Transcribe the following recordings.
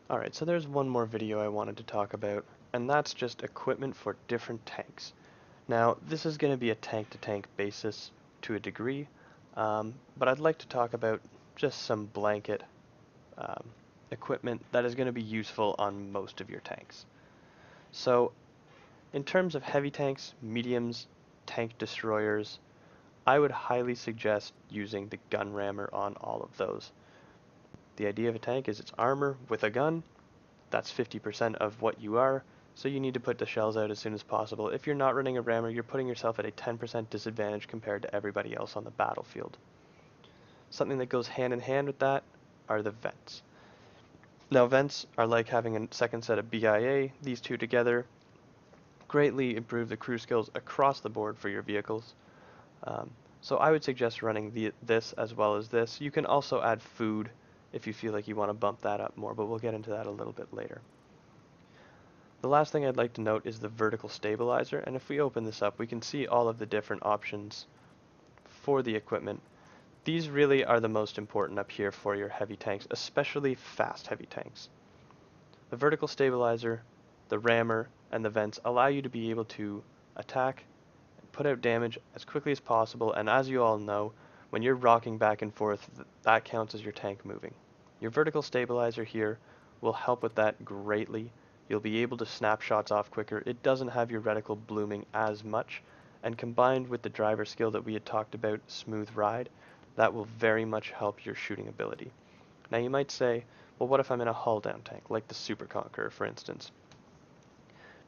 Alright, so there's one more video I wanted to talk about, and that's just equipment for different tanks. Now, this is going to be a tank-to-tank basis to a degree, but I'd like to talk about just some blanket um, equipment that is going to be useful on most of your tanks. So, in terms of heavy tanks, mediums, tank destroyers, I would highly suggest using the gun rammer on all of those. The idea of a tank is it's armor with a gun. That's 50% of what you are, so you need to put the shells out as soon as possible. If you're not running a rammer, you're putting yourself at a 10% disadvantage compared to everybody else on the battlefield. Something that goes hand in hand with that are the vents. Now vents are like having a second set of BIA. These two together greatly improve the crew skills across the board for your vehicles. So I would suggest running this as well as this. You can also add food if you feel like you want to bump that up more, but we'll get into that a little bit later. The last thing I'd like to note is the vertical stabilizer, and if we open this up, we can see all of the different options for the equipment. These really are the most important up here for your heavy tanks, especially fast heavy tanks. The vertical stabilizer, the rammer, and the vents allow you to be able to attack and put out damage as quickly as possible, and as you all know, when you're rocking back and forth, that counts as your tank moving. Your vertical stabilizer here will help with that greatly. You'll be able to snap shots off quicker. It doesn't have your reticle blooming as much, and combined with the driver skill that we had talked about, smooth ride, that will very much help your shooting ability. Now you might say, well, what if I'm in a hull down tank, like the Super Conqueror for instance?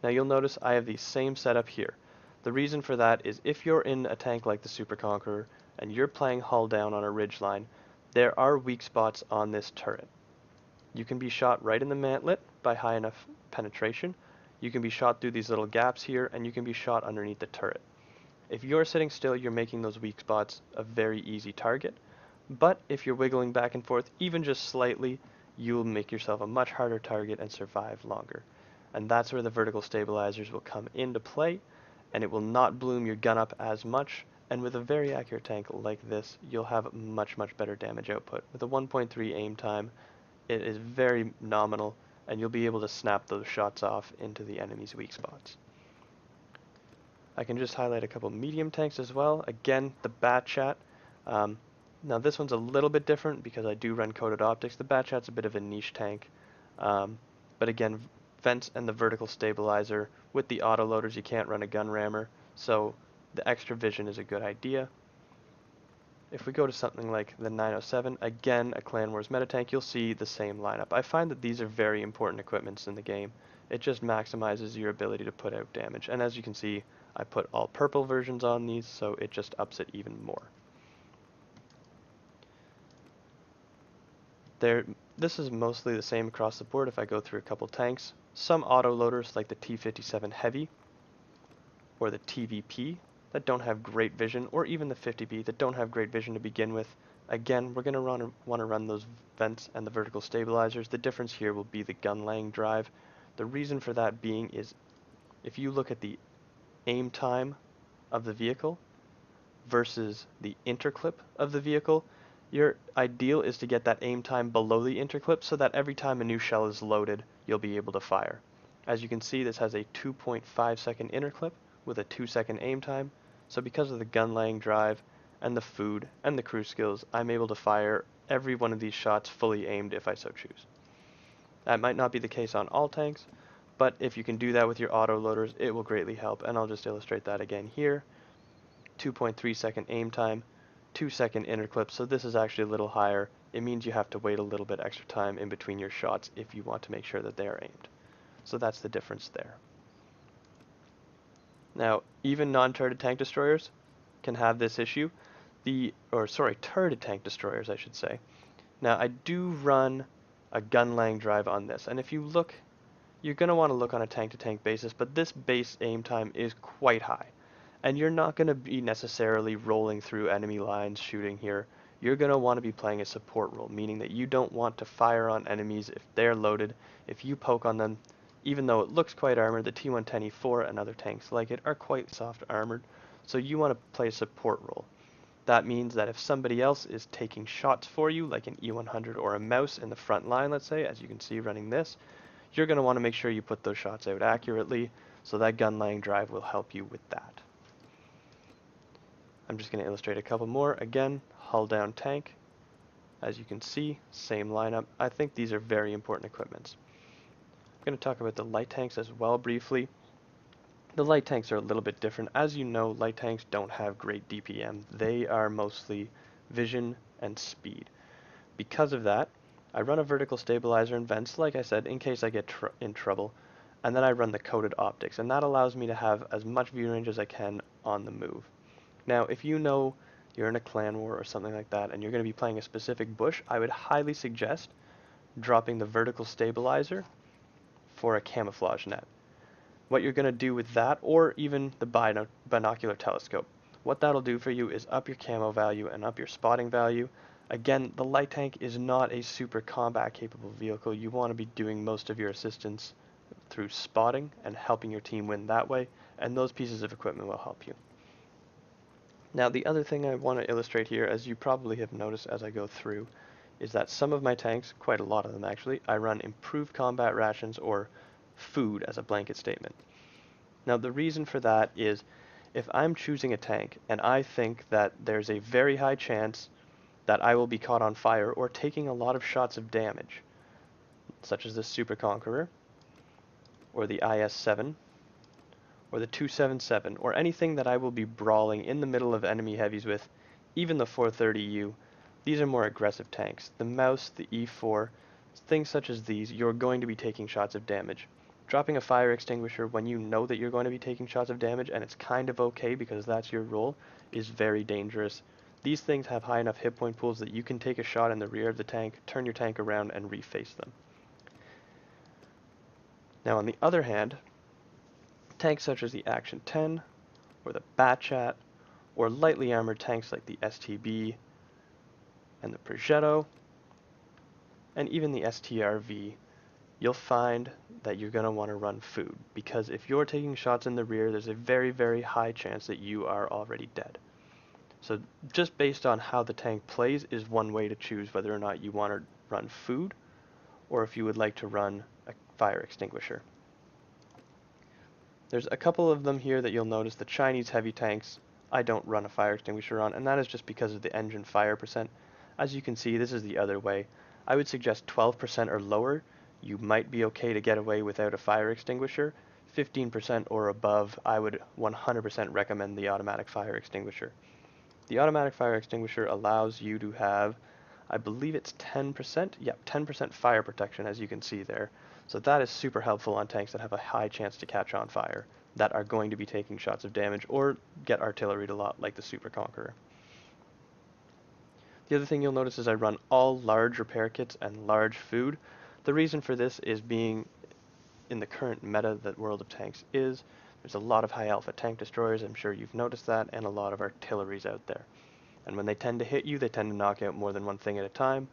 Now you'll notice I have the same setup here. The reason for that is if you're in a tank like the Super Conqueror and you're playing hull down on a ridgeline, there are weak spots on this turret. You can be shot right in the mantlet by high enough penetration. You can be shot through these little gaps here, and you can be shot underneath the turret. If you're sitting still, you're making those weak spots a very easy target, but if you're wiggling back and forth even just slightly, you'll make yourself a much harder target and survive longer. And that's where the vertical stabilizers will come into play, and it will not bloom your gun up as much, and with a very accurate tank like this, you'll have much better damage output. With a 1.3 aim time, it is very nominal, and you'll be able to snap those shots off into the enemy's weak spots. I can just highlight a couple medium tanks as well. Again, the Batchat. Now this one's a little bit different because I do run coated optics. The Batchat's a bit of a niche tank, but again, vents and the vertical stabilizer. With the autoloaders, you can't run a gun rammer, so the extra vision is a good idea. If we go to something like the 907, again a Clan Wars meta tank, you'll see the same lineup. I find that these are very important equipments in the game. It just maximizes your ability to put out damage, and as you can see, I put all purple versions on these, so it just ups it even more. This is mostly the same across the board if I go through a couple tanks. Some autoloaders like the T57 Heavy or the TVP that don't have great vision, or even the 50B that don't have great vision to begin with. Again, we're going to want to run those vents and the vertical stabilizers. The difference here will be the gun laying drive. The reason for that being is if you look at the aim time of the vehicle versus the interclip of the vehicle, your ideal is to get that aim time below the interclip so that every time a new shell is loaded, you'll be able to fire. As you can see, this has a 2.5 second interclip with a 2-second aim time, so because of the gun laying drive and the food and the crew skills, I'm able to fire every one of these shots fully aimed if I so choose. That might not be the case on all tanks, but if you can do that with your autoloaders, it will greatly help, and I'll just illustrate that again here. 2.3 second aim time, 2-second interclip, so this is actually a little higher. It means you have to wait a little bit extra time in between your shots if you want to make sure that they are aimed. So that's the difference there. Now, even non-turreted tank destroyers can have this issue. Turreted tank destroyers, I should say. Now, I do run a gun laying drive on this, and if you look, you're going to want to look on a tank-to-tank basis, but this base aim time is quite high. And you're not going to be necessarily rolling through enemy lines shooting here. You're going to want to be playing a support role, meaning that you don't want to fire on enemies if they're loaded. If you poke on them, even though it looks quite armored, the T110E4 and other tanks like it are quite soft armored, so you want to play a support role. That means that if somebody else is taking shots for you, like an E100 or a mouse in the front line, let's say, as you can see running this, you're going to want to make sure you put those shots out accurately, so that gun laying drive will help you with that. I'm just going to illustrate a couple more. Again, hull down tank. As you can see, same lineup. I think these are very important equipments. I'm going to talk about the light tanks as well briefly. The light tanks are a little bit different. As you know, light tanks don't have great DPM. They are mostly vision and speed. Because of that, I run a vertical stabilizer and vents, like I said, in case I get in trouble. And then I run the coated optics, and that allows me to have as much view range as I can on the move. Now, if you know you're in a clan war or something like that, and you're going to be playing a specific bush, I would highly suggest dropping the vertical stabilizer for a camouflage net. What you're going to do with that, or even the binocular telescope, what that'll do for you is up your camo value and up your spotting value. Again, the light tank is not a super combat capable vehicle. You want to be doing most of your assistance through spotting and helping your team win that way, and those pieces of equipment will help you. Now, the other thing I want to illustrate here, as you probably have noticed as I go through, is that some of my tanks, quite a lot of them actually, I run improved combat rations or food as a blanket statement. Now, the reason for that is if I'm choosing a tank and I think that there's a very high chance that I will be caught on fire or taking a lot of shots of damage, such as the Super Conqueror or the IS-7 or the 277 or anything that I will be brawling in the middle of enemy heavies with, even the 430U, these are more aggressive tanks. The Mouse, the E4, things such as these, you're going to be taking shots of damage. Dropping a fire extinguisher when you know that you're going to be taking shots of damage and it's kind of okay because that's your role is very dangerous. These things have high enough hit point pools that you can take a shot in the rear of the tank, turn your tank around, and reface them. Now on the other hand, tanks such as the Action 10 or the Batchat or lightly armored tanks like the STB and the Progetto and even the STRV, you'll find that you're going to want to run food, because if you're taking shots in the rear, there's a very, very high chance that you are already dead. So just based on how the tank plays is one way to choose whether or not you want to run food or if you would like to run a fire extinguisher. There's a couple of them here that you'll notice. The Chinese heavy tanks I don't run a fire extinguisher on, and that is just because of the engine fire percent. As you can see, this is the other way. I would suggest 12% or lower. You might be okay to get away without a fire extinguisher. 15% or above, I would 100% recommend the automatic fire extinguisher. The automatic fire extinguisher allows you to have, I believe it's 10%, yeah, 10% fire protection, as you can see there. So that is super helpful on tanks that have a high chance to catch on fire, that are going to be taking shots of damage or get artilleried a lot like the Super Conqueror. The other thing you'll notice is I run all large repair kits and large food. The reason for this is being in the current meta that World of Tanks is, there's a lot of high alpha tank destroyers, I'm sure you've noticed that, and a lot of artilleries out there. And when they tend to hit you, they tend to knock out more than one thing at a time.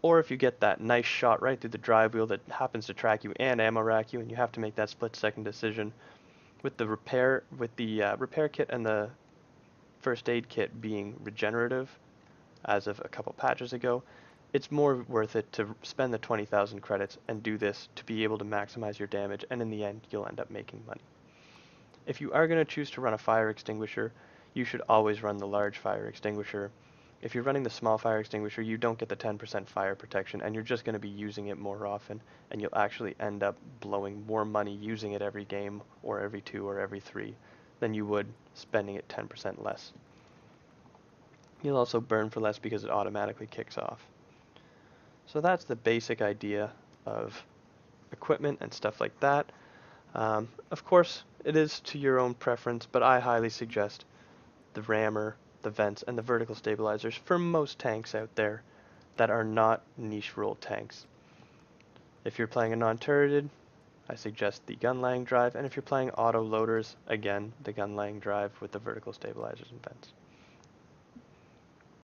Or if you get that nice shot right through the drive wheel that happens to track you and ammo rack you, and you have to make that split-second decision, with the repair kit and the first aid kit being regenerative, as of a couple patches ago, it's more worth it to spend the 20,000 credits and do this to be able to maximize your damage, and in the end, you'll end up making money. If you are going to choose to run a fire extinguisher, you should always run the large fire extinguisher. If you're running the small fire extinguisher, you don't get the 10% fire protection, and you're just going to be using it more often, and you'll actually end up blowing more money using it every game, or every 2 or every 3, than you would spending it 10% less. You'll also burn for less because it automatically kicks off. So that's the basic idea of equipment and stuff like that. Of course, it is to your own preference, but I highly suggest the rammer, the vents, and the vertical stabilizers for most tanks out there that are not niche role tanks. If you're playing a non-turreted, I suggest the gun laying drive, and if you're playing auto loaders, again, the gun laying drive with the vertical stabilizers and vents.